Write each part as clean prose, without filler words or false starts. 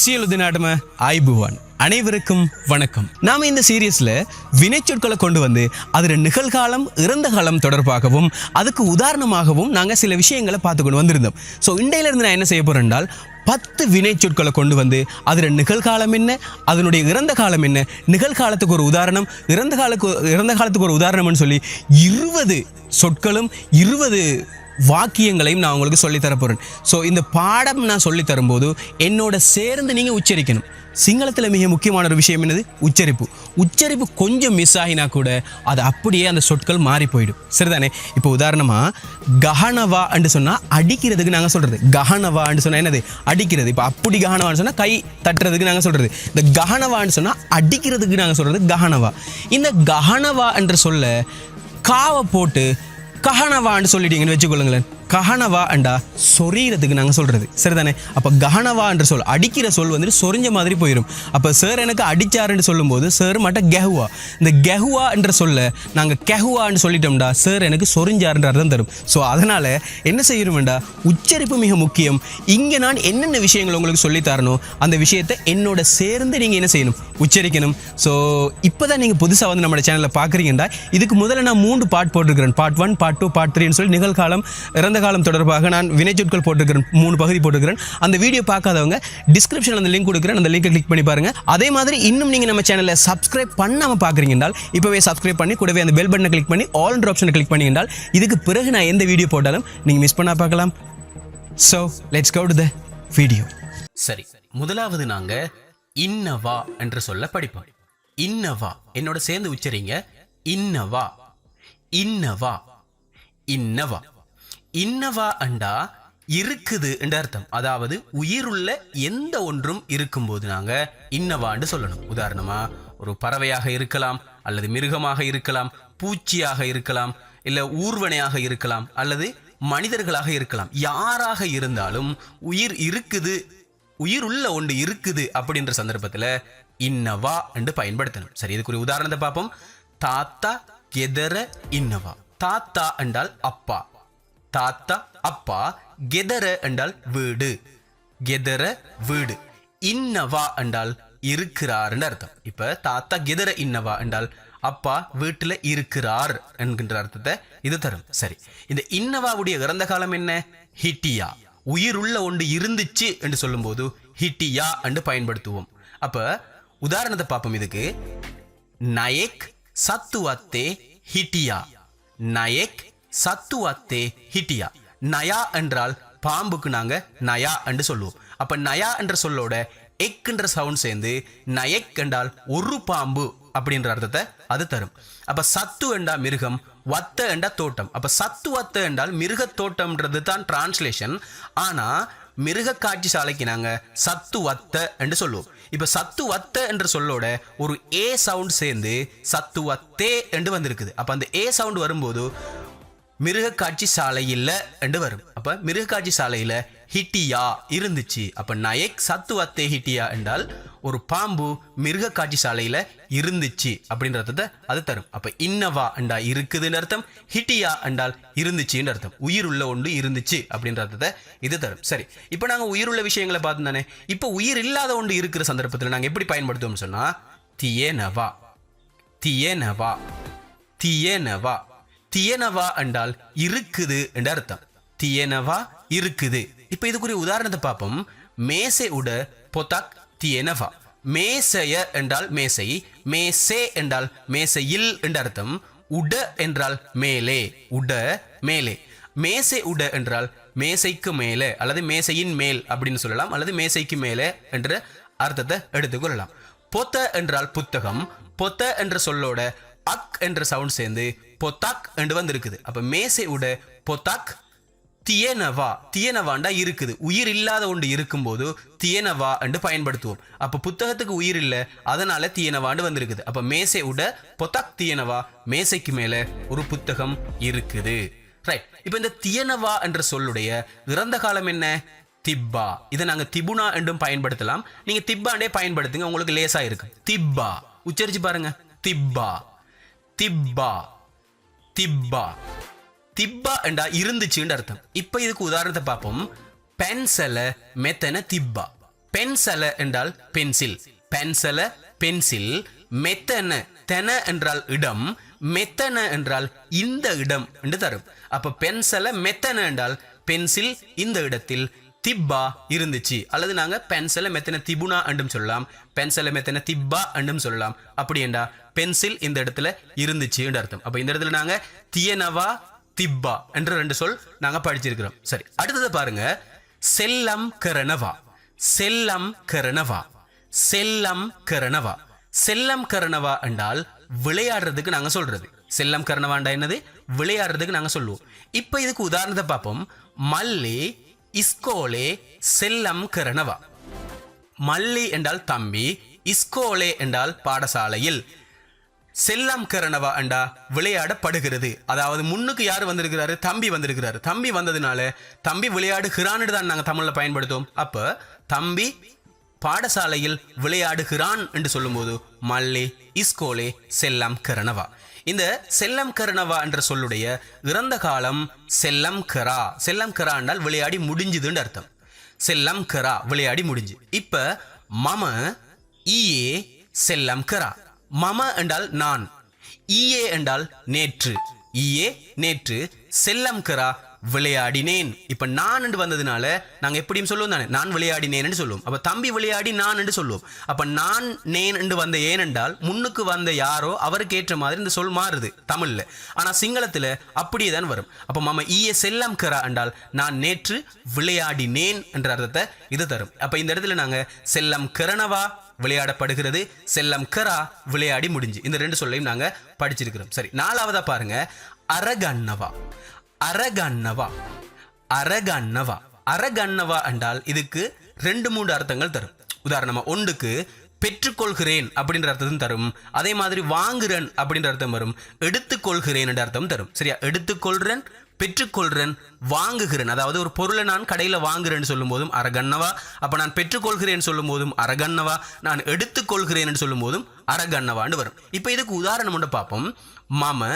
සියලු දිනාටම ආයිබුවන් அனைவருக்கும் வணக்கம். நாம இந்த சீரியஸ்ல வினைச்சொற்களை கொண்டு வந்து அதுல நிகழ்காலம் இறந்த காலம் தொடர்பாகவும் அதுக்கு உதாரணமாகவும் நாங்க சில விஷயங்களை பார்த்து கொண்டு வந்திருந்தோம். ஸோ இண்டையில இருந்து நான் என்ன செய்ய போறேன் என்றால் 10 வினைச்சொற்களை கொண்டு வந்து அதில் நிகழ்காலம் என்ன, அதனுடைய இறந்த காலம் என்ன, நிகழ்காலத்துக்கு ஒரு உதாரணம், இறந்த காலத்துக்கு ஒரு உதாரணம்னு சொல்லி 20 சொற்களும் 20 வாக்கியங்களையும் நான் உங்களுக்கு சொல்லித்தர போகிறேன். ஸோ இந்த பாடம் நான் சொல்லி தரும்போது என்னோட சேர்ந்து நீங்கள் உச்சரிக்கணும். சிங்களத்தில் மிக முக்கியமான ஒரு விஷயம் என்னது? உச்சரிப்பு கொஞ்சம் மிஸ் ஆகினா கூட அது அப்படியே அந்த சொற்கள் மாறி போயிடும். சரிதானே? இப்போ உதாரணமாக கஹனவா என்று சொன்னால் அடிக்கிறதுக்கு நாங்கள் சொல்கிறது. கஹனவான்னு சொன்னால் என்னது? அடிக்கிறது. இப்போ அப்படி கஹனவான்னு சொன்னால் கை தட்டுறதுக்கு நாங்கள் சொல்கிறது. இந்த கஹனவான்னு சொன்னால் அடிக்கிறதுக்கு நாங்கள் சொல்கிறது கஹனவா. இந்த கஹனவா என்று சொல்ல காவை போட்டு கஹனவான்னு சொல்லிட்டீங்கன்னு வச்சுக்கொள்ளுங்களேன். கஹனவா அண்டா சொறீறதுக்கு நாங்கள் சொல்கிறது. சரிதானே? அப்போ கஹனவா என்ற சொல், அடிக்கிற சொல் வந்துட்டு சொரிஞ்ச மாதிரி போயிடும். அப்போ சார் எனக்கு அடித்தாருன்னு சொல்லும்போது சார் மட்டும் கெஹுவா. இந்த கெஹுவா என்ற சொல்ல நாங்கள் கெஹுவான்னு சொல்லிட்டோம்டா சார் எனக்கு சொரிஞ்சாருன்ற அர்த்தம் தரும். ஸோ அதனால் என்ன செய்யணும்டா, உச்சரிப்பு மிக முக்கியம். இங்கே நான் என்னென்ன விஷயங்கள் உங்களுக்கு சொல்லித்தரணும் அந்த விஷயத்தை என்னோட சேர்ந்து நீங்கள் என்ன செய்யணும்? உச்சரிக்கணும். ஸோ இப்போ தான் நீங்கள் புதுசாக வந்து நம்ம சேனலில் பார்க்குறீங்கடா, இதுக்கு முதல்ல நான் 3 பார்ட் போட்டிருக்கிறேன். பார்ட் 1, பார்ட் 2, பார்ட் 3ன்னு சொல்லி நிகழ்காலம் இறந்த காலம் தொடர்பாக நான் வினைச்சொற்கள் போட்டிருக்கிறேன். 3 பகுதி போட்டிருக்கிறேன். அந்த வீடியோ பார்க்காதவங்க டிஸ்கிரிப்ஷனில் அந்த லிங்க் கொடுக்குறேன், அந்த லிங்கை கிளிக் பண்ணி பாருங்க. அதே மாதிரி இன்னும் நீங்கள் நம்ம சேனலை சப்ஸ்கிரைப் பண்ணாமல் பார்க்குறீங்கன்றால் இப்போவே சப்ஸ்கிரைப் பண்ணி கூடவே அந்த பெல் பட்டனை கிளிக் பண்ணி ஆல் ஆப்ஷனை கிளிக் பண்ணிங்கன்றால் இதுக்கு பிறகு நான் எந்த வீடியோ போட்டாலும் நீங்கள் மிஸ் பண்ணா பார்க்கலாம். So let's go to the video. சரி, முதலாவது நாங்கள் இன்னவா என்று சொல்ல படிப்போம். இன்னவா என்னோட சேர்ந்து உச்சரிங்க. இன்னவா, இன்னவா, இன்னவா. இன்னவா அண்டா இருக்குது என்ற அர்த்தம். அதாவது உயிருள்ள எந்த ஒன்றும் இருக்கும்போது நாங்க இன்னவான்னு சொல்லணும். உதாரணமா ஒரு பறவையாக இருக்கலாம், அல்லது மிருகமாக இருக்கலாம், பூச்சியாக இருக்கலாம், இல்ல ஊர்வனையாக இருக்கலாம், அல்லது மனிதர்களாக இருக்கலாம். யாராக இருந்தாலும் உயிர் இருக்குது, உயிர் உள்ள ஒன்று இருக்குது அப்படின்ற சந்தர்ப்பத்தில் இன்னவா என்று பயன்படுத்தணும். சரி, இதுக்கு ஒரு உதாரணத்தை பார்ப்போம். தாத்தா கெதர இன்னவா. தாத்தா என்றால் அப்பா, தாத்தா அப்பா. கெதர என்றால் வீடு, கெதர வீடு. இன்னவா என்றால் இருக்கிறார் அர்த்தம். இப்ப தாத்தா கெதர இன்னவா என்றால் அப்பா வீட்டுல இருக்கிறார் என்கின்ற அர்த்தத்தை இது தரும். சரி, இந்த இன்னவாவுடைய இறந்த காலம் என்ன? ஹிட்டியா. உயிருள்ள ஒன்று இருந்துச்சு என்று சொல்லும் போது ஹிட்டியா என்று பயன்படுத்துவோம். அப்ப உதாரணத்தை பார்ப்போம். இதுக்கு நயக் சத்துவத்தே ஹிட்டியா. நயக் சத்துவத்தே ஹிட்டியா. நயா என்றால் பாம்புக்கு நாங்க நயா என்று சொல்லுவோம். அப்ப நயா என்ற சொல்லோட எக் என்ற சவுண்ட் சேர்ந்து நயக் என்றால் ஒரு பாம்பு அப்படின்ற அர்த்தத்தை அது தரும். அப்ப சத்து என்றா மிருகம், வத்த என்றா தோட்டம். அப்ப சத்து வத்த என்றால் மிருக தோட்டம்ன்றது தான் டிரான்ஸ்லேஷன். ஆனா மிருக காட்சி சாலைக்கு நாங்க சத்து வத்த என்று சொல்லுவோம். இப்ப சத்து வத்த என்ற சொல்லோட ஒரு ஏ சவுண்ட் சேர்ந்து சத்து வத்தே என்று வந்திருக்குது. அப்ப அந்த ஏ சவுண்ட் வரும்போது மிருக காட்சி சாலையில் என்று வரும். அப்ப மிருக காட்சி சாலையில ஹிட்டியா இருந்துச்சு. அப்ப நயக் சத்துவத்தே ஹிட்டியா என்றால் ஒரு பாம்பு மிருக காட்சி சாலையில இருந்துச்சு அப்படின்றத அது தரும். அப்ப இன்னவா என்றா இருக்குதுன்னு அர்த்தம், ஹிட்டியா என்றால் இருந்துச்சுன்னு அர்த்தம். உயிர் உள்ள ஒன்று இருந்துச்சு அப்படின்றத இது தரும். சரி, இப்ப நாங்க உயிருள்ள விஷயங்களை பார்த்து தானே. இப்ப உயிர் இல்லாத ஒன்று இருக்கிற சந்தர்ப்பத்தில் நாங்க எப்படி பயன்படுத்துவோம் சொன்னா தியேனவா, தியேனவா, தியேனவா. தியனவா என்றால் இருக்குது என்ற அர்த்தம். தியனவா இருக்குது. இப்ப இதுக்குரிய உதாரணத்தை பார்ப்போம். மேசை உட பொதாக் தியனவா. மேசைய என்றால் மேசை, மேசே என்றால் மேசையில் என்ற அர்த்தம். உட என்றால் மேலே, உட மேலே. மேசை உட என்றால் மேசைக்கு மேலே அல்லது மேசையின் மேல் அப்படின்னு சொல்லலாம், அல்லது மேசைக்கு மேலே என்ற அர்த்தத்தை எடுத்துக்கொள்ளலாம். பொத்த என்றால் புத்தகம். பொத்த என்ற சொல்லோட அக் என்ற சவுண்ட் சேர்ந்து பொத்தாக் என்று வந்து இருக்குது. அப்ப மேசை உட பொத்தாக் தியனவா. தியனவாண்டா இருக்குது, உயிர் இல்லாத ஒன்று இருக்கும்போது தியனவா என்று பயன்படுத்துவோம். அப்ப புத்தகத்துக்கு உயிர் இல்லை, அதனால தியனவாண்டு வந்திருக்குது. அப்ப மேசை உட பொத்தாக் தியனவா, மேசைக்கு மேல ஒரு புத்தகம் இருக்குது. ரைட். இப்ப இந்த தியனவா என்ற சொல்லுடைய இறந்த காலம் என்ன? திப்பா. இதை நாங்க திபுனா என்றும் பயன்படுத்தலாம். நீங்க திப்பாண்டே பயன்படுத்துங்க, உங்களுக்கு லேசா இருக்கு. திப்பா உச்சரிச்சு பாருங்க. திப்பா, திப்பா, திப்பா. திப்பா என்றா இருந்துச்சுன்னு அர்த்தம். இப்ப இதுக்கு உதாரணத்தை பார்ப்போம். பென்சல மெத்தன திப்பா. பென்சல என்றால் பென்சில், பென்சல பென்சில். மெத்தன, தென என்றால் இடம், மெத்தன என்றால் இந்த இடம் என்று தரும். அப்ப பென்சல மெத்தன என்றால் பென்சில் இந்த இடத்தில், திப்பா இருந்துச்சு. அல்லது நாங்க பென்சில மெத்தன திபுனா என்றும் சொல்லலாம், பென்சில மெத்தன திப்பா என்றும் சொல்லலாம். அப்படி என்றா பென்சில் இந்த இடத்துல இருந்துச்சு என்று அர்த்தம். அப்ப இந்த இடத்துல நாங்க தியனவா திப்பா என்ற 2 சொல் நாங்க படிச்சிருக்கிறோம். சரி, அடுத்தது பாருங்க, செல்லம் கரணவா. செல்லம் கரணவா, செல்லம் கரணவா. செல்லம் கரணவா என்றால் விளையாடுறதுக்கு நாங்க சொல்றது. செல்லம் கரணவாண்டா என்னது? விளையாடுறதுக்கு நாங்க சொல்லுவோம். இப்ப இதுக்கு உதாரணத்தை பார்ப்போம். மல்லி இஸ்கோலே செல்லம் கரணவா. மல்லி என்றால் தம்பி, இஸ்கோலே என்றால் பாடசாலையில், செல்லம் கரணவா என்றா விளையாடப்படுகிறது. அதாவது முன்னுக்கு யார் வந்திருக்கிறாரு? தம்பி வந்திருக்கிறாரு. தம்பி வந்ததுனால தம்பி விளையாடுகிறான்னு தான் நாங்கள் தமிழில் பயன்படுத்துவோம். அப்போ தம்பி பாடசாலையில் விளையாடுகிறான் என்று சொல்லும்போது மல்லி இஸ்கோலே செல்லம் கரணவா. இந்த செல்லம் கரணவா என்ற சொல்லுடைய இறந்த காலம் செல்லம் கரா. செல்லம் கரா என்றால் விளையாடி முடிஞ்சுதுன்னு அர்த்தம். செல்லம் கரா விளையாடி முடிஞ்சு. இப்ப மம ஈயே செல்லம் கரா. மம என்றால் நான், ஈயே என்றால் நேற்று. ஈயே நேற்று, செல்லம் கரா விளையாடினேன். இப்ப நான் என்று வந்ததுனால நாங்க எப்படியும் சொல்லுவோம் தானே, நான் விளையாடினேன் என்று சொல்லுவோம். அப்ப தம்பி விளையாடி நான் என்று சொல்லுவோம். அப்ப நான் நேன் என்று வந்த ஏன் என்றால் முன்னுக்கு வந்த யாரோ அவருக்கு ஏற்ற மாதிரி இந்த சொல் மாறுது தமிழ்ல. ஆனா சிங்களத்துல அப்படியே தான் வரும். அப்ப மாமா ஈய செல்லம் கரா என்றால் நான் நேற்று விளையாடினேன் என்ற அர்த்தத்தை இது தரும். அப்ப இந்த இடத்துல நாங்க செல்லம் கரணவா விளையாடப்படுகிறது, செல்லம் கரா விளையாடி முடிஞ்சு, இந்த 2 சொல்லையும் நாங்க படிச்சிருக்கிறோம். சரி, 4வதா பாருங்க, அரகண்ணவா. அரகண்ணவா, அரகண்ணவா. அரகண்ணவா என்றால் இதுக்கு 2-3 அர்த்தங்கள் தரும். உதாரணமா ஒன்றுக்கு பெற்றுக்கொள்கிறேன் அப்படின்ற அர்த்தம் தரும். அதே மாதிரி வாங்குறேன் அப்படின்ற அர்த்தம் வரும். எடுத்துக்கொள்கிறேன் என்ற அர்த்தம் தரும். சரியா, எடுத்துக்கொள்றேன், பெற்றுக்கொள்றேன், வாங்குகிறேன். அதாவது ஒரு பொருளை நான் கடையில் வாங்குறேன்னு சொல்லும் போதும் அரகண்ணவா. அப்ப நான் பெற்றுக்கொள்கிறேன் சொல்லும் போதும் அரகண்ணவா, நான் எடுத்துக்கொள்கிறேன் சொல்லும் போதும் அரகண்ணவான்னு வரும். இப்ப இதுக்கு உதாரணம் ஒன்று பார்ப்போம். மம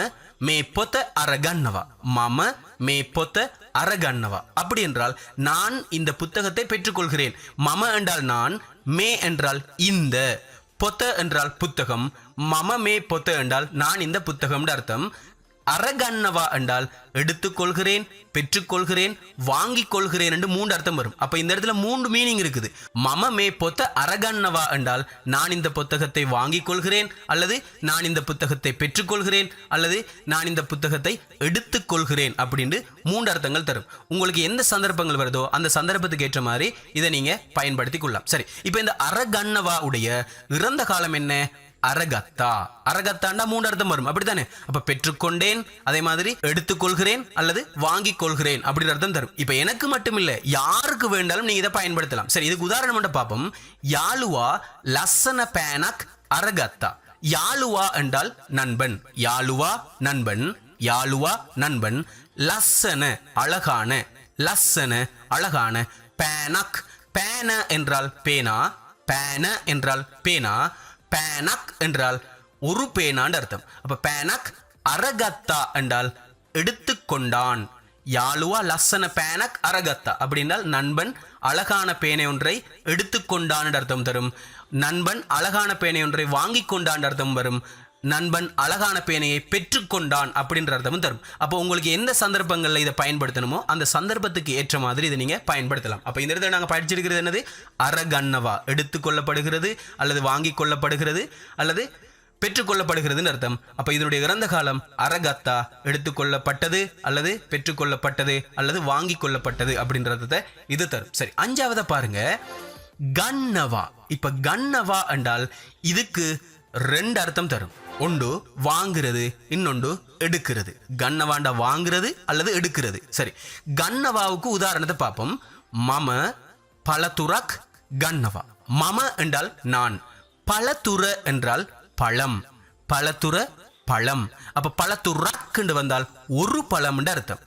மே பொத்த அரகண்ணவா. மம மே பொத்த அரகண்ணவா. அப்படி என்றால் நான் இந்த புத்தகத்தை பெற்றுக்கொள்கிறேன். மம என்றால் நான், மே என்றால் இந்த, பொத்த என்றால் புத்தகம். மம மே பொத்த என்றால் நான் இந்த புத்தகம் அர்த்தம். அரகண்ணவா என்றால் எடுத்துக்கொள்கிறேன், பெற்றுக்கொள்கிறேன், வாங்கிக் கொள்கிறேன் என்று 3 அர்த்தம் வரும். அப்ப இந்த இடத்துல 3 மீனிங் இருக்குது. மம மே பொத்த அரகண்ணவா என்றால் நான் இந்த புத்தகத்தை வாங்கிக் கொள்கிறேன், அல்லது நான் இந்த புத்தகத்தை பெற்றுக்கொள்கிறேன், அல்லது நான் இந்த புத்தகத்தை எடுத்துக்கொள்கிறேன் அப்படின்னு 3 அர்த்தங்கள் தரும். உங்களுக்கு எந்த சந்தர்ப்பங்கள் வருதோ அந்த சந்தர்ப்பத்துக்கு ஏற்ற மாதிரி இதை நீங்க பயன்படுத்தி கொள்ளலாம். சரி, இப்ப இந்த அரகண்ணவா உடைய இறந்த காலம் என்ன? அரகத்தா. அரகத்தாண்டா 3 அர்த்தம் வரும், அப்படித்தானே? அப்ப பெற்றுக்கொண்டேன், அதே மாதிரி எடுத்துக்கொள்கிறேன் அல்லது வாங்கிக் கொள்கிறேன் அப்படி அர்த்தம் தரும். இப்ப எனக்கு மட்டும் இல்ல, யாருக்கு வேண்டாலும் நீங்க இதை பயன்படுத்தலாம். சரி, இதுக்கு உதாரணம் மட்டும் பார்ப்போம். யாழுவா லசன பேனக் அரகத்தா. யாழுவா என்றால் நண்பன். யாழுவா நண்பன், யாழுவா நண்பன். லசன அழகான, லசன அழகான. பேனக், பேன என்றால் பேனா, பேன என்றால் பேனா, பேனக் என்றால் ஒரு பேனான்னு அர்த்தம். அப்ப பேனக் அரகத்தா என்றால் எடுத்துக்கொண்டான். யாழுவா லசன பேனக் அரகத்தா அப்படி என்றால் நண்பன் அழகான பேனை ஒன்றை எடுத்துக்கொண்டான் அர்த்தம் தரும். நண்பன் அழகான பேனை ஒன்றை வாங்கி கொண்டான் அர்த்தம் வரும். நண்பன் அழகான பேனையை பெற்றுக்கொண்டான் அப்படின்ற அர்த்தமும் தரும். அப்போ உங்களுக்கு எந்த சந்தர்ப்பங்களில் இதை பயன்படுத்தணுமோ அந்த சந்தர்ப்பத்துக்கு ஏற்ற மாதிரி இதை நீங்க பயன்படுத்தலாம். அப்போ இந்த இடத்துல நாங்கள் படிச்சிருக்கிறது என்னது? அரகண்ணவா, எடுத்துக்கொள்ளப்படுகிறது அல்லது வாங்கி கொள்ளப்படுகிறது அல்லது பெற்றுக்கொள்ளப்படுகிறதுன்னு அர்த்தம். அப்ப இதனுடைய இறந்த காலம் அரகத்தா, எடுத்துக்கொள்ளப்பட்டது அல்லது பெற்றுக்கொள்ளப்பட்டது அல்லது வாங்கி கொள்ளப்பட்டது அப்படின்றத இது தரும். சரி, 5வத பாருங்க, கண்ணவா. இப்ப கண்ணவா என்றால் இதுக்கு 2 அர்த்தம் தரும். ஒன்று வாங்குறது, இன்னொன்று எடுக்கிறது. கண்ணவாண்டா வாங்குறது அல்லது எடுக்கிறது. சரி, கண்ணவாவுக்கு உதாரணத்தை பார்ப்போம். மம பலதுரக் கண்ணவா. மம என்றால் நான், பலதுர என்றால் பழம், பலதுர பழம். அப்ப பலதுரக் என்று வந்தால் ஒரு பழம் என்று அர்த்தம்.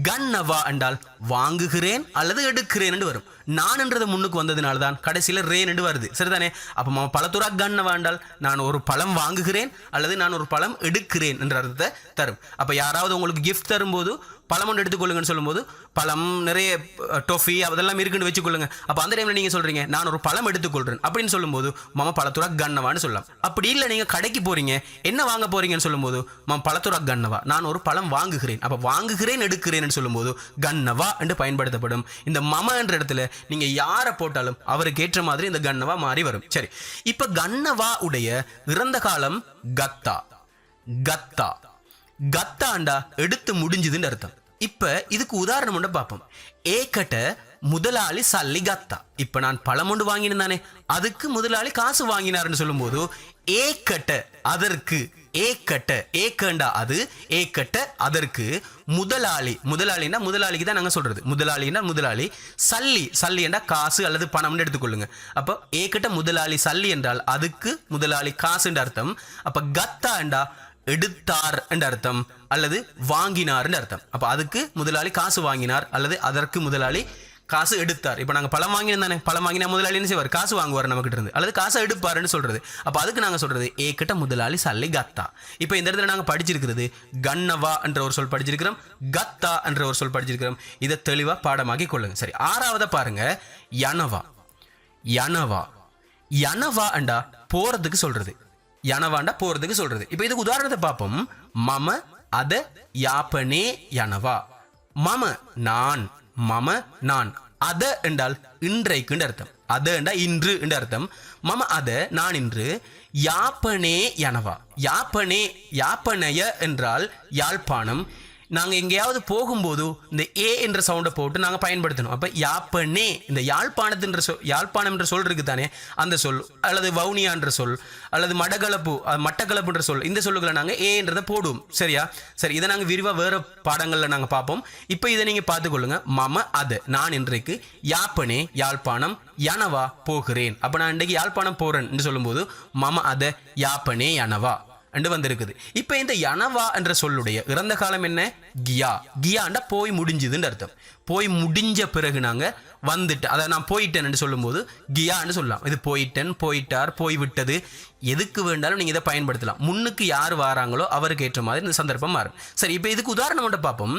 கண்ணவா என்றால் வாங்குகிறேன் அல்லது எடுக்கிறேன் என்று வரும். நான் என்றது முன்னுக்கு வந்ததுனால தான் கடைசியில் ரேன் என்று வருது, சரிதானே? அப்ப பலதுரா கண்ணவா என்றால் நான் ஒரு பழம் வாங்குகிறேன் அல்லது நான் ஒரு பழம் எடுக்கிறேன் என்ற அர்த்தத்தை தரும். அப்ப யாராவது உங்களுக்கு கிஃப்ட் தரும்போது பழம் ஒன்று எடுத்துக்கொள்ளுங்கன்னு சொல்லும்போது பழம் நிறைய டொஃபி அதெல்லாம் இருக்குன்னு வச்சுக்கொள்ளுங்க. அப்போ அந்த டைமில் நீங்கள் சொல்கிறீங்க நான் ஒரு பழம் எடுத்துக்கொள்கிறேன் அப்படின்னு சொல்லும்போது மாமா பழத்துரா கண்ணவான்னு சொல்லலாம். அப்படி இல்லை நீங்கள் கடைக்கு போகிறீங்க என்ன வாங்க போகிறீங்கன்னு சொல்லும்போது மாமா பழத்துரா கண்ணவா நான் ஒரு பழம் வாங்குகிறேன். அப்போ வாங்குகிறேன் எடுக்கிறேன்னு சொல்லும்போது கண்ணவா என்று பயன்படுத்தப்படும். இந்த மம என்ற இடத்துல நீங்கள் யாரை போட்டாலும் அவருக்கு ஏற்ற மாதிரி இந்த கண்ணவா மாறி வரும். சரி, இப்போ கண்ணவா உடைய இறந்த காலம் கத்தா. கத்தா கத்தாண்டா எடுத்து முடிஞ்சதுன்னு அர்த்தம். இப்ப இதுக்கு உதாரணம் ஒன்று பார்ப்போம். ஏக்கட்ட முதலாளி சல்லி கத்தா. இப்ப நான் பழம் ஒன்று வாங்கினேன் தானே, அதுக்கு முதலாளி காசு வாங்கினார்னு சொல்லும்போது ஏக்கட்ட அதற்கு, ஏக்கட்ட ஏக்கண்டா அது, ஏக்கட்ட அதற்கு முதலாளி, முதலாளின்னா முதலாளிக்கு தான் நாங்கள் சொல்றது, முதலாளின்னா முதலாளி, சல்லி சல்லி என்றா காசு அல்லது பணம்னு எடுத்துக்கொள்ளுங்க. அப்போ ஏக்கட்ட முதலாளி சல்லி என்றால் அதுக்கு முதலாளி காசு என்ற அர்த்தம். அப்ப கத்தா என்றா எடுத்தார் என்ற அர்த்தம் அல்லது வாங்கினார் என்ற அர்த்தம். அப்ப அதுக்கு முதலாளி காசு வாங்கினார் அல்லது அதற்கு முதலாளி காசு எடுத்தார். இப்போ நாங்கள் பழம் வாங்கினோம் தானே, பழம் வாங்கினா முதலாளி என்ன செய்வார், காசு வாங்குவார் நம்மகிட்ட இருந்து அல்லது காசை எடுப்பாருன்னு சொல்றது. அப்போ அதுக்கு நாங்கள் சொல்றது ஏக்கிட்ட முதலாளி சல்லி கத்தா. இப்போ இந்த இடத்துல நாங்கள் படிச்சிருக்கிறது கண்ணவா என்ற ஒரு சொல் படிச்சிருக்கிறோம், கத்தா என்ற ஒரு சொல் படிச்சிருக்கிறோம். இதை தெளிவாக பாடமாக்கி கொள்ளுங்க. சரி, ஆறாவதை பாருங்க, யனவா. யனவா யனவா அண்டா போறதுக்கு சொல்றது, யனவாண்டா போறதுக்கு சொல்றது. இப்போ இதுக்கு உதாரணத்தை பார்ப்போம். மம அத யாப்பனே யனவா. மம நான், மம நான், அத என்றால் இன்றைக்கு அர்த்தம், அத என்றா இன்று என்ற அர்த்தம். மம அத நான் இன்று, யாப்பனே யனவா. யாப்பனே யாப்பனைய என்றால் யாழ்ப்பாணம். நாங்கள் எங்கேயாவது போகும்போது இந்த ஏ என்ற சவுண்டை போட்டு நாங்கள் பயன்படுத்தணும். அப்போ யாப்பனே, இந்த யாழ்ப்பாணத்துன்ற சொல், யாழ்ப்பாணம் என்ற சொல் இருக்கு தானே, அந்த சொல் அல்லது வவுனியா என்ற சொல் அல்லது மடகலப்பு மட்டக்களப்புன்ற சொல், இந்த சொல்லுகளை நாங்கள் ஏ என்றதை போடுவோம். சரியா? சரி, இதை நாங்கள் விரிவாக வேறு பாடங்களில் நாங்கள் பார்ப்போம். இப்போ இதை நீங்கள் பார்த்துக்கொள்ளுங்க. மம அது நான் இன்றைக்கு, யாப்பனே யாழ்ப்பாணம், யனவா போகிறேன். அப்போ நான் இன்றைக்கு யாழ்ப்பாணம் போகிறேன் என்று சொல்லும்போது மம அத யாப்பனே யனவா என்று வந்திருக்குது. இப்போ இந்த யனவா என்ற சொல்லுடைய இறந்த காலம் என்ன, கியா. கியாண்டா போய் முடிஞ்சுதுன்னு அர்த்தம். போய் முடிஞ்ச பிறகு நாங்கள் வந்துட்டு, அதை நான் போயிட்டேன் என்று சொல்லும்போது கியான்னு சொல்லலாம். இது போயிட்டேன், போயிட்டார், போய்விட்டது, எதுக்கு வேண்டாலும் நீங்கள் இதை பயன்படுத்தலாம். முன்னுக்கு யார் வாராங்களோ அவருக்கு ஏற்ற மாதிரி இந்த சந்தர்ப்பம் மாறும். சரி, இப்போ இதுக்கு உதாரணம் மட்டும் பார்ப்போம்.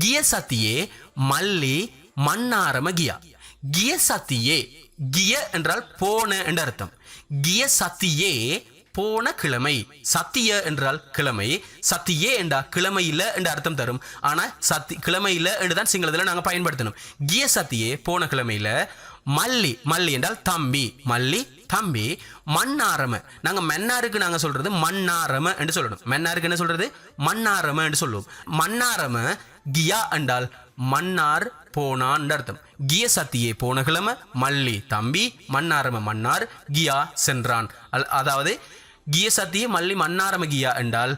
கிய சத்தியே மல்லி மண்ணாரம கியா. கிய சத்தியே, கிய என்றால் போன என்ற அர்த்தம். கிய சத்தியே போன கிழமை. சத்திய என்றால் கிழமை, சத்தியே என்றா கிழமையில என்ற அர்த்தம் தரும். ஆனா கிழமையில என்றுதான் சிங்களத்தில் நாங்கள் பயன்படுத்தணும். கிய சத்தியே போன கிழமையில. மல்லி, மல்லி என்றால் தம்பி, மல்லி தம்பி. மண்ணாரம, நாங்க மன்னாருக்கு நாங்க சொல்றது மண்ணாரம என்று சொல்லணும். மன்னாருக்கு என்ன சொல்றது, மண்ணாரம என்று சொல்லுவோம். மண்ணாரம கியா என்றால் மன்னார் போனான் அர்த்தம். கிய சத்தியே போன கிழமை, மல்லி தம்பி, மண்ணாரம மன்னார், கியா சென்றான். அதாவது கிய சத்தியே மல்லி மண்ணாரம கியா என்றால்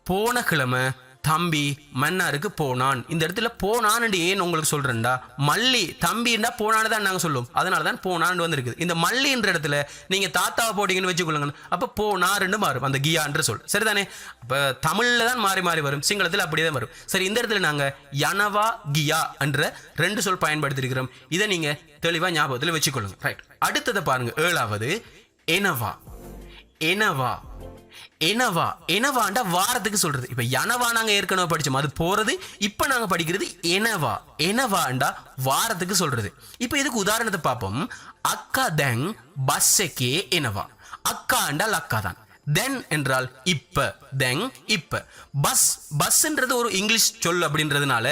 போன கிழமை தம்பி மன்னாருக்கு போனான். இந்த இடத்துல போனான் என்று ஏன் உங்களுக்கு சொல்றேன்டா, மல்லி தம்பின்னா போனான்னு தான் நாங்கள் சொல்லுவோம், அதனால தான் போனான்னு வந்திருக்குது. இந்த மல்லின்ற இடத்துல நீங்க தாத்தாவை போட்டீங்கன்னு வச்சுக்கொள்ளுங்க, அப்போ போனாருன்னு மாறும் அந்த கியான்ற சொல். சரிதானே? இப்போ தமிழ்ல தான் மாறி மாறி வரும், சிங்களத்தில் அப்படியே தான் வரும். சரி, இந்த இடத்துல நாங்கள் யனவா கியா என்ற ரெண்டு சொல் பயன்படுத்தியிருக்கிறோம். இதை நீங்க தெளிவாக ஞாபகத்தில் வச்சுக்கொள்ளுங்க. ரைட், அடுத்ததை பாருங்க. ஏழாவது எனவா. எனவா எனவா எனவாண்டா வாரத்துக்கு சொல்றது. இப்ப யனவா நாங்க ஏற்கனவே படிச்சோம், அது போறது. இப்ப நாங்க படிக்கிறது எனவா. எனவாண்டா வாரத்துக்கு சொல்றது. இப்ப இதுக்கு உதாரணத்தை பார்ப்போம். அக்கா தெங் பஸ்ஸக்கே எனவா. அக்காண்டால் அக்கா தான், தென் என்றால் இப்ப, தெங் இப்ப. பஸ், பஸ்ன்றது ஒரு இங்கிலீஷ் சொல் அப்படின்றதுனால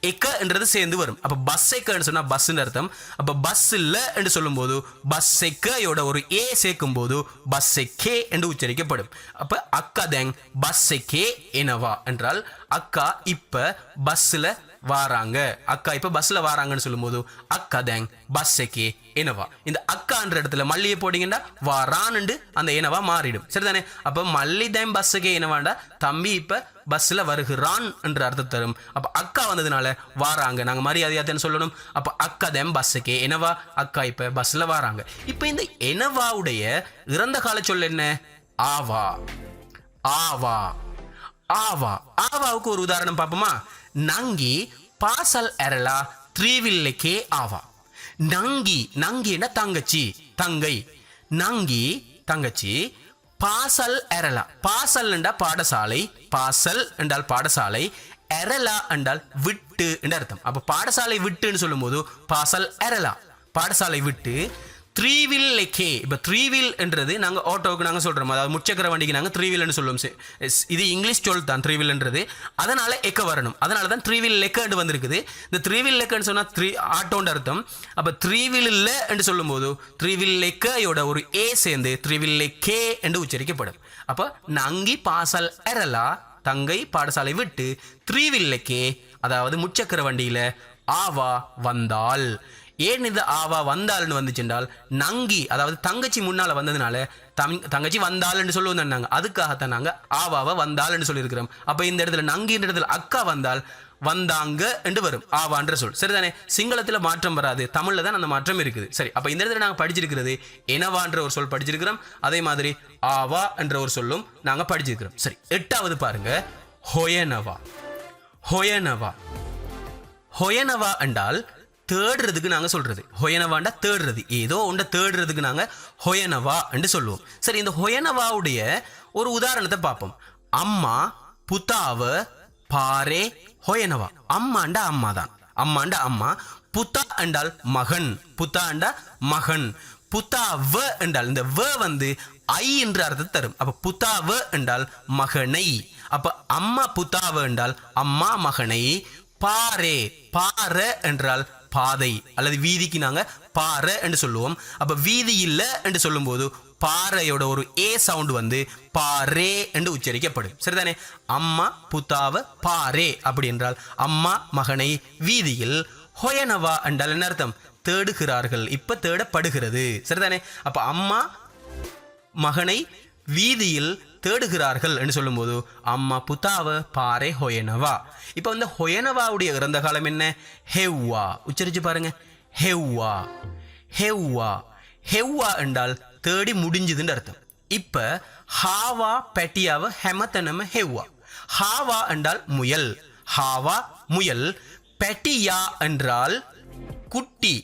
எக்க என்றது சேர்ந்து வரும். அப்ப பஸ் எக்கன்னு சொன்னா பஸ்ன்னு அர்த்தம். அப்ப பஸ் இல்ல என்று சொல்லும் போது பஸ் எக்கையோட ஒரு ஏ சேர்க்கும் போது பஸ் எக்கே என்று உச்சரிக்கப்படும். அப்ப அக்கா தெங் பஸ் எக்கே எனவா என்றால் அக்கா இப்ப பஸ்ல வாராங்க. அக்கா இப்ப பஸ்ல வாராங்கன்னு சொல்லும் போது அக்கா தேங் பஸ்ஸக்கே எனவா. இந்த அக்கான்ற இடத்துல மல்லியை போட்டீங்கன்னா வாரான்னு அந்த எனவா மாறிடும். சரிதானே? அப்ப மல்லி தேம் பஸ்ஸக்கே எனவாண்டா தம்பி இப்ப பஸ்ல வருகிறான் என்ற அர்த்தம் தரும். அப்ப அக்கா வந்ததுனால வாராங்க, நாங்க மரியாதையாத்தன்னு சொல்லணும். அப்ப அக்கா தேம் பஸ்ஸக்கே எனவா, அக்கா இப்ப பஸ்ல வாராங்க. இப்ப இந்த எனவாவுடைய இறந்த கால சொல் என்ன, ஆவா. ஆவா ஆவா. ஆவாவுக்கு ஒரு உதாரணம் பார்ப்போமா. நங்கி பாசல் எரலா த்ரீவில்லைக்கே ஆவா. நங்கி, நங்கின்னா தங்கச்சி, தங்கை. நங்கி தங்கச்சி. பாசல் எரலா, பாசல் என்றால் பாடசாலை, பாசல் என்றால் பாடசாலை, எரலா என்றால் விட்டு என்று அர்த்தம். அப்ப பாடசாலை விட்டுன்னு சொல்லும்போது பாசல் எரலா, பாடசாலை விட்டு. த்ரீவில் லெக்கே, இப்போ த்ரீவில் என்றது நாங்கள் ஆட்டோவுக்கு நாங்கள் சொல்கிறோம், அதாவது முச்சக்கர வண்டிக்கு நாங்கள் த்ரீவில்னு சொல்லுவோம். இது இங்கிலீஷ் சொல் தான் த்ரீவில்ன்றது, அதனால் எக்க வரணும். அதனால தான் த்ரீவில் லெக்கன்னு வந்திருக்குது. இந்த த்ரீவில் லெக்கன்னு சொன்னால் ஆட்டோன்ற அர்த்தம். அப்போ த்ரீவில் இல்லை என்று சொல்லும்போது த்ரீவில் லெக்கையோட ஒரு ஏ சேர்ந்து த்ரீவில் லெக்கே என்று உச்சரிக்கப்படும். அப்போ நங்கி பாசல் எரலா, தங்கை பாடசாலை விட்டு த்ரீவில் லெக்கே, அதாவது முச்சக்கர வண்டியில் ஆவா வந்தால். ஏன் இந்த ஆவா வந்தாள்னு வந்துச்சுன்றால் நங்கி, அதாவது தங்கச்சி முன்னால் வந்ததுனால தங்கச்சி வந்தாள்னு சொல்லுவோம் நாங்கள், அதுக்காகத்தான் நாங்கள் ஆவாவை வந்தாள்னு சொல்லியிருக்கிறோம். அப்போ இந்த இடத்துல நங்கின்ற இடத்துல அக்கா வந்தால் வந்தாங்க என்று வரும் ஆவான்ற சொல். சரிதானே? சிங்களத்தில் மாற்றம் வராது, தமிழில் தான் அந்த மாற்றம் இருக்குது. சரி, அப்போ இந்த இடத்துல நாங்கள் படிச்சிருக்கிறது எனவான்ற ஒரு சொல் படிச்சிருக்கிறோம். அதே மாதிரி ஆவா என்ற ஒரு சொல்லும் நாங்கள் படிச்சிருக்கிறோம். சரி, 8வது பாருங்க, ஹொயனவா. ஹொயனவா, ஹொயனவா என்றால் தேடுறதுக்கு நாங்கள் சொல்றது. ஹொயனவாண்டா தேடுறது, ஏதோ ஒன்றை தேடுறதுக்கு நாங்கள் ஹொயனவா என்று சொல்லுவோம். சரி, இந்த ஹொயனவாவுடைய ஒரு உதாரணத்தை பார்ப்போம். அம்மா புத்தாவ பாரே ஹொயனவா. அம்மாண்டா அம்மா தான், அம்மாண்டா அம்மா. புத்தா என்றால் மகன், புத்தா என்றா மகன். புத்தாவ என்றால் இந்த வ வந்து ஐ என்ற அர்த்தத்தை தரும். அப்ப புத்தாவ என்றால் மகனை. அப்ப அம்மா புத்தாவ என்றால் அம்மா மகனை. பாரே, பார என்றால் பாதை அல்லது வீதிக்கு நாங்க பாறை என்று சொல்லுவோம். அப்ப வீதி இல்ல என்று சொல்லும் போது பாறையோட ஒரு ஏ சவுண்ட் வந்து பாரே என்று உச்சரிக்கப்படும். சரிதானே? அம்மா புத்தாவ பாரே அப்படி என்றால் அம்மா மகனை வீதியில். ஹொயனவா என்றால் என்ன அர்த்தம்? தேடுகிறார்கள், இப்ப தேடப்படுகிறது. சரிதானே? அப்ப அம்மா மகனை வீதியில் தேடுகிறார்கள் என்று சொல்லும்போது அம்மா புத்தாவ பாரே ஹொயனவா. இப்போ வந்து ஹொயனவாவுடைய இறந்த காலம் என்ன? ஹெவ்வா. உச்சரிச்சு பாருங்க, ஹெவ்வா. ஹெவ்வா, ஹெவ்வா என்றால் தேடி முடிஞ்சதுன்னு அர்த்தம். இப்ப ஹாவா பெட்டியாவ ஹெமத்தனம ஹெவ்வா. ஹாவா என்றால் முயல், ஹாவா முயல். பெட்டியா என்றால் குட்டி,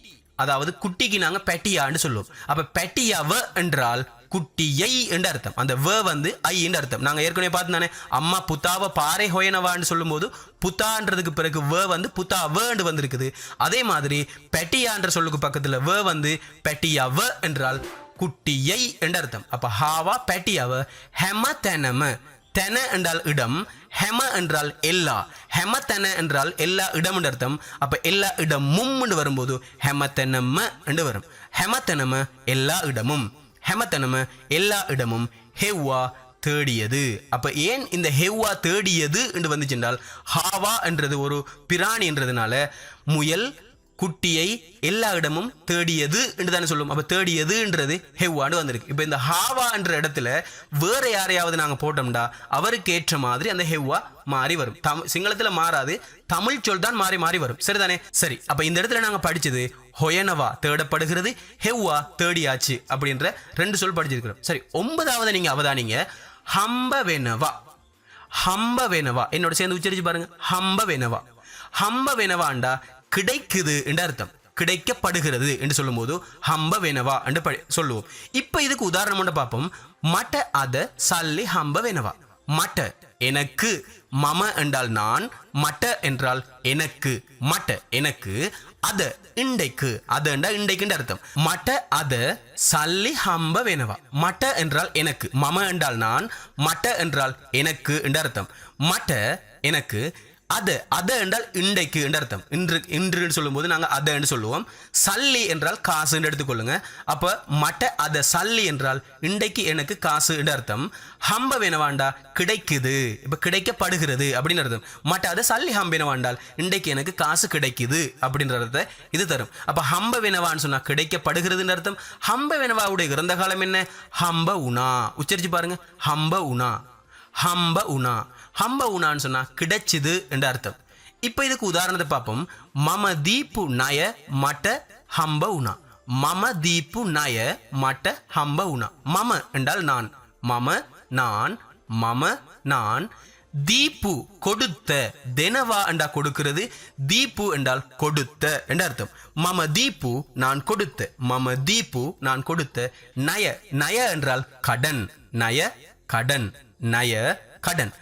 அதாவது குட்டிக்கு நாங்க பெட்டியான்னு சொல்லுவோம். அப்ப பெட்டியாவ என்றால் குட்டியை என்று அர்த்தம். அந்த வ வந்து ஐ என்று அர்த்தம். நாங்க ஏற்கனவே பார்த்துதானே, அம்மா புத்தாவ பாறை ஹொயனவான்னு சொல்லும் போது புத்தான்றதுக்கு பிறகு வ வந்து புத்தா வ என்று வந்திருக்குது. அதே மாதிரி பெட்டியான்ற சொல்லுக்கு பக்கத்துல வ வந்து பெட்டியாவ என்றால் குட்டியை என்று அர்த்தம். அப்ப ஹாவா பெட்டியாவ ஹெம தெனம. தென என்றால் இடம், ஹெம என்றால் எல்லா, ஹெம தென என்றால் எல்லா இடம் என்று அர்த்தம். அப்ப எல்லா இடமும் என்று வரும்போது ஹெம தெனம என்று வரும். ஹெம தெனம எல்லா இடமும், ஹெமத்தனம எல்லா இடமும். ஹெவ்வா தேடியது. அப்ப ஏன் இந்த ஹெவ்வா தேடியது என்று வந்துச்சென்றால் ஹாவா என்றது ஒரு பிராணி என்றதுனால முயல் குட்டியை எல்லா இடமும் தேடியது என்று தானே சொல்லுவோம். அப்ப தேடியதுன்றது ஹெவ்வான்னு வந்திருக்கு. இப்ப இந்த ஹாவா என்ற இடத்துல வேற யாரையாவது நாங்க போட்டோம்டா அவருக்கு ஏற்ற மாதிரி அந்த ஹெவ்வா மாறி வரும். சிங்களத்துல மாறாது, தமிழ் சொல் தான் மாறி மாறி வரும். சரிதானே? சரி, அப்ப இந்த இடத்துல நாங்க படிச்சது ஹொயனவா தேடப்படுகிறது, ஹெவ்வா தேடியாச்சு அப்படின்ற 2 சொல் படிச்சிருக்கிறோம். சரி, 9வது நீங்க அவதானிங்க, ஹம்பவெனவா. ஹம்பவெனவா என்னோட சேர்ந்து உச்சரிச்சு பாருங்க. ஹம்பவெனவா. ஹம்பவெனவாண்டா கிடைக்குது என்று அர்த்தம். கிடைக்கப்படுகிறது என்று சொல்லும் போது ஹம்பவெனவா என்று சொல்லுவோம். இப்ப இதுக்கு உதாரணம் ஒன்று பார்ப்போம். மட்ட அத சல்லி ஹம்பவெனவா. மட்ட எனக்கு, மம என்றால் நான், மட்ட என்றால் எனக்கு, மட்ட எனக்கு, அத இண்டைக்கு, அத என்றால் இண்டைக்கு அர்த்தம். மட்ட அத சல்லி ஹம்பவெனவா. மட்ட என்றால் எனக்கு, மம என்றால் நான், மட்ட என்றால் எனக்கு என்று அர்த்தம். மட்ட எனக்கு, அது அத என்றால் இண்டைக்கு என்று அர்த்தம். இன்று இன்று சொல்லும்போது நாங்கள் அத என்று சொல்லுவோம். சல்லி என்றால் காசு என்று எடுத்துக்கொள்ளுங்க. அப்ப மட்ட அத சல்லி என்றால் இண்டைக்கு எனக்கு காசு என்று அர்த்தம். ஹம்பவெனவாண்டா கிடைக்குது, இப்ப கிடைக்கப்படுகிறது அப்படின்னு அர்த்தம். மட்ட அத சல்லி ஹம்பெனவாண்டால் இண்டைக்கு எனக்கு காசு கிடைக்குது அப்படின்றத இது தரும். அப்ப ஹம்பவெனவான்னு சொன்னா கிடைக்கப்படுகிறதுன்னு அர்த்தம். ஹம்பவெனவாவுடைய இறந்த காலம் என்ன? ஹம்ப உனா. உச்சரிச்சு பாருங்க, ஹம்ப உனா. ஹம்ப உனா. ஹம்ப உனான்னு சொன்னா கிடைச்சுது என்ற அர்த்தம். இப்ப இதுக்கு உதாரணத்தை பார்ப்போம். மம தீப்பு நய மட்ட ஹம்ப உனா. மம தீப்பு நய மட்ட ஹம்ப உனா. மம என்றால் நான், மம நான், மம நான். தீப்பு கொடுத்த, தெனவா என்றால் கொடுக்கிறது, தீப்பு என்றால் கொடுத்த என்ற அர்த்தம். மம தீப்பு நான் கொடுத்த, மம தீப்பு நான் கொடுத்த. நய, நய என்றால் கடன், நய கடன், நய கடன்.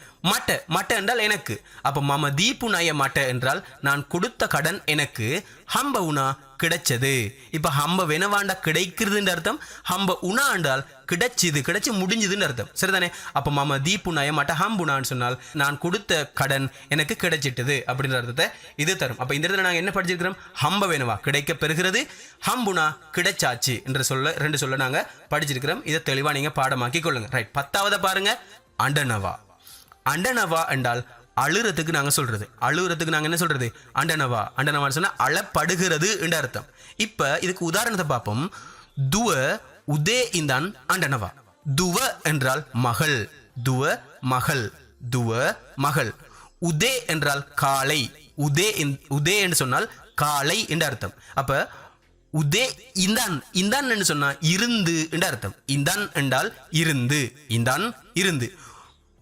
மட்ட என்றால் எனக்கு. அப்ப மம தீபுனாய மட்ட என்றால் நான் கொடுத்த கடன் எனக்கு. ஹம்ப உணா கிடைச்சது. இப்ப ஹம்ப வெனவாண்டா கிடைக்கிறதுன்ற அர்த்தம். ஹம்ப உணா என்றால் கிடைச்சு முடிஞ்சதுன்னு அர்த்தம். சரிதானே? அப்ப மம தீபுனாய மட்ட ஹம்புனான்னு சொன்னால் நான் கொடுத்த கடன் எனக்கு கிடைச்சிட்டது அப்படின்ற அர்த்தத்தை இது தரும். அப்ப இந்த இடத்துல நாங்க என்ன படிச்சிருக்கிறோம்? ஹம்ப வெனவா கிடைக்க பெறுகிறது, ஹம்புனா கிடைச்சாச்சு என்ற ரெண்டு சொல்ல நாங்க படிச்சிருக்கிறோம். இதை தெளிவா நீங்க பாடமாக்கி கொள்ளுங்க. ரைட். 10வது பாருங்க, அண்டனவா. அண்டனவா என்றால் அழுறதுக்கு நாங்க சொல்றது. அழுறதுக்கு நாங்க என்ன சொல்றது? அண்டனவா சொன்னா அழப்படுகிறது என்ற அர்த்தம். இப்ப இதுக்கு உதாரணத்தை பார்ப்போம். துவ உதே இந்தான் அண்டனவா. துவ என்றால் மகள். துவ மகள். உதே என்றால் காலை. உதே என்று சொன்னால் காலை என்ற அர்த்தம். அப்ப உதே இந்தான் என்று சொன்னா இருந்து என்ற அர்த்தம். இந்தான் என்றால் இருந்து.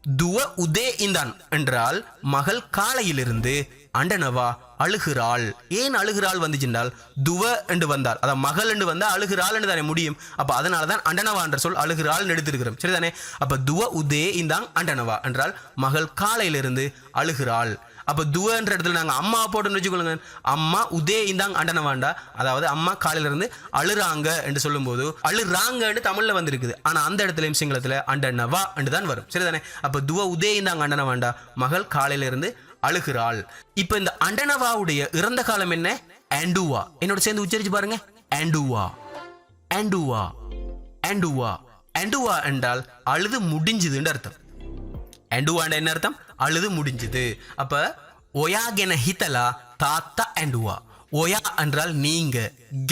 துவ உதே இந்தான் என்றால் மகள் காலையிலிருந்து அண்டனவா அழுகிறாள். ஏன் அழுகிறாள் வந்துச்சுன்றால் துவ என்று வந்தால், அதாவது மகள் என்று வந்தால் அழுகிறாள் என்று தானே முடியும். அப்ப அதனாலதான் அண்டனவா என்ற சொல் அழுகிறாள் எடுத்திருக்கிறோம். சரிதானே? அப்ப துவ உதே இந்தான் அண்டனவா என்றால் மகள் காலையிலிருந்து அழுகிறாள். அப்ப துவ என்ற இடத்துல நாங்க அம்மா போட்டுன்னு வச்சுக்கொள்ளுங்க. அம்மா உதே இந்தாங்க அண்டனவாண்டா, அதாவது அம்மா காலையில இருந்து அழுறாங்க என்று சொல்லும் போது அழுறாங்க தமிழ்ல வந்திருக்குது. ஆனா அந்த இடத்துலயும் சிங்களத்துல அண்டனவா என்று தான் வரும். சரிதானே? அப்ப துவ உதே இந்தாங்க அண்டனவாண்டா மகள் காலையில இருந்து அழுகிறாள். இப்ப இந்த அண்டனவாவுடைய இறந்த காலம் என்ன? ஆண்டுவா. என்னோட சேர்ந்து உச்சரிச்சு பாருங்க. ஆண்டுவா என்றால் அழுது முடிஞ்சது அர்த்தம். ஆண்டுவாண்ட என்ன அர்த்தம்? அழுது முடிஞ்சது. அப்ப ஒயா கென ஹிதலா தாத்தா ஆண்டுவா. ஒயா என்றால் நீங்க,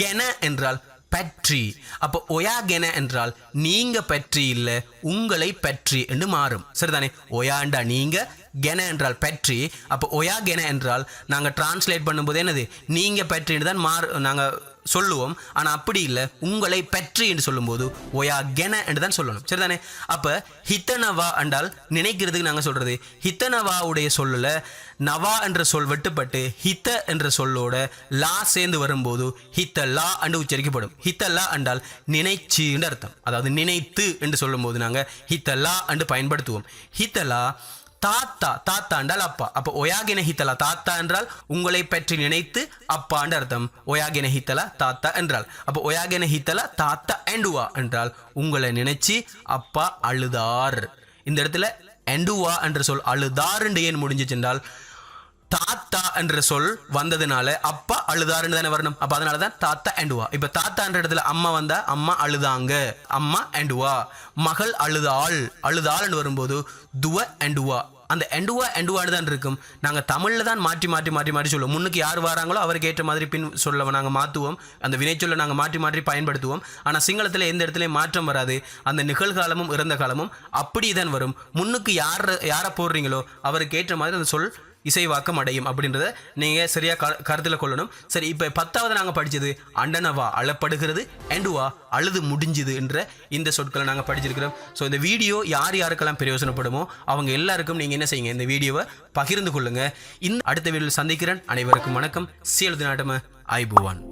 கென என்றால் பற்றி. அப்ப ஒயா கென என்றால் நீங்க பற்றி இல்ல, உங்களை பற்றி என்று மாறும். சரிதானே? ஒயாண்டா நீங்க, கென என்றால் பற்றி. அப்ப ஒயா கென என்றால் நாங்க டிரான்ஸ்லேட் பண்ணும்போது என்னது? நீங்க பற்றி தான் நாங்க சொல்லுவோம். ஆனா அப்படி இல்லை, உங்களை பற்றி என்று சொல்லும் போது ஒயா கென என்று தான் சொல்லணும். சரிதானே? அப்ப ஹித்தனவா என்றால் நினைக்கிறதுக்கு நாங்க சொல்றது. ஹித்தனவாவுடைய சொல்லல நவா என்ற சொல் வெட்டுப்பட்டு ஹித்த என்ற சொல்லோட லா சேர்ந்து வரும்போது ஹித்தலா என்று உச்சரிக்கப்படும். ஹித்தலா என்றால் நினைச்சு என்று அர்த்தம். அதாவது நினைத்து என்று சொல்லும் போது நாங்க ஹித்தலா என்று பயன்படுத்துவோம். ஹித்தலா தாத்தா என்றால் அப்பா. அப்ப ஒயாகின ஹித்தலா தாத்தா என்றால் உங்களை பற்றி நினைத்து அப்பா என்ற அர்த்தம். ஒயாகின ஹித்தலா தாத்தா என்றால் அப்ப ஒயாகின ஹித்தலா தாத்தா எண்டுவா என்றால் உங்களை நினைச்சு அப்பா அழுதார். இந்த இடத்துல எண்டுவா என்ற சொல் அழுதார் என்று ஏன் முடிஞ்சிச்சு என்றால் தாத்தா என்ற சொல் வந்ததுனால அப்பா அழுதாருன்னு தானே வரணும். அப்ப அதனாலதான் தாத்தா எண்டுவா. இப்ப தாத்தா என்ற இடத்துல அம்மா வந்தா அம்மா அழுதாங்க, அம்மா எண்டுவா. மகள் அழுதாள் வரும்போது துவ எண்டுவா. அந்த எண்டுவான்னு தான் இருக்கும். நாங்க தமிழ்ல தான் மாற்றி சொல்லுவோம். முன்னுக்கு யார் வராங்களோ அவருக்கு ஏற்ற மாதிரி பின் சொல்ல நாங்க மாத்துவோம். அந்த வினைச்சொல்லை நாங்க மாற்றி பயன்படுத்துவோம். ஆனா சிங்களத்துல எந்த இடத்துலயும் மாற்றம் வராது. அந்த நிகழ்காலமும் இறந்த காலமும் அப்படிதான் வரும். முன்னுக்கு யார போடுறீங்களோ அவருக்கு ஏற்ற மாதிரி அந்த சொல் இசைவாக்கம் அடையும் அப்படின்றத நீங்க சரியா கருத்துல கொள்ளணும். சரி, இப்ப 10வது நாங்க படிச்சது அண்டனவா அழப்படுகிறது, எண்டுவா அழுது முடிஞ்சுது என்ற இந்த சொற்களை நாங்க படிச்சிருக்கிறோம். ஸோ இந்த வீடியோ யாருக்கெல்லாம் பிரயோஜனப்படுமோ அவங்க எல்லாருக்கும் நீங்க என்ன செய்யுங்க, இந்த வீடியோவை பகிர்ந்து கொள்ளுங்க. அடுத்த வீடியோவில் சந்திக்கிறேன். அனைவருக்கும் வணக்கம். சீலது நாட்டம ஐபுவான்.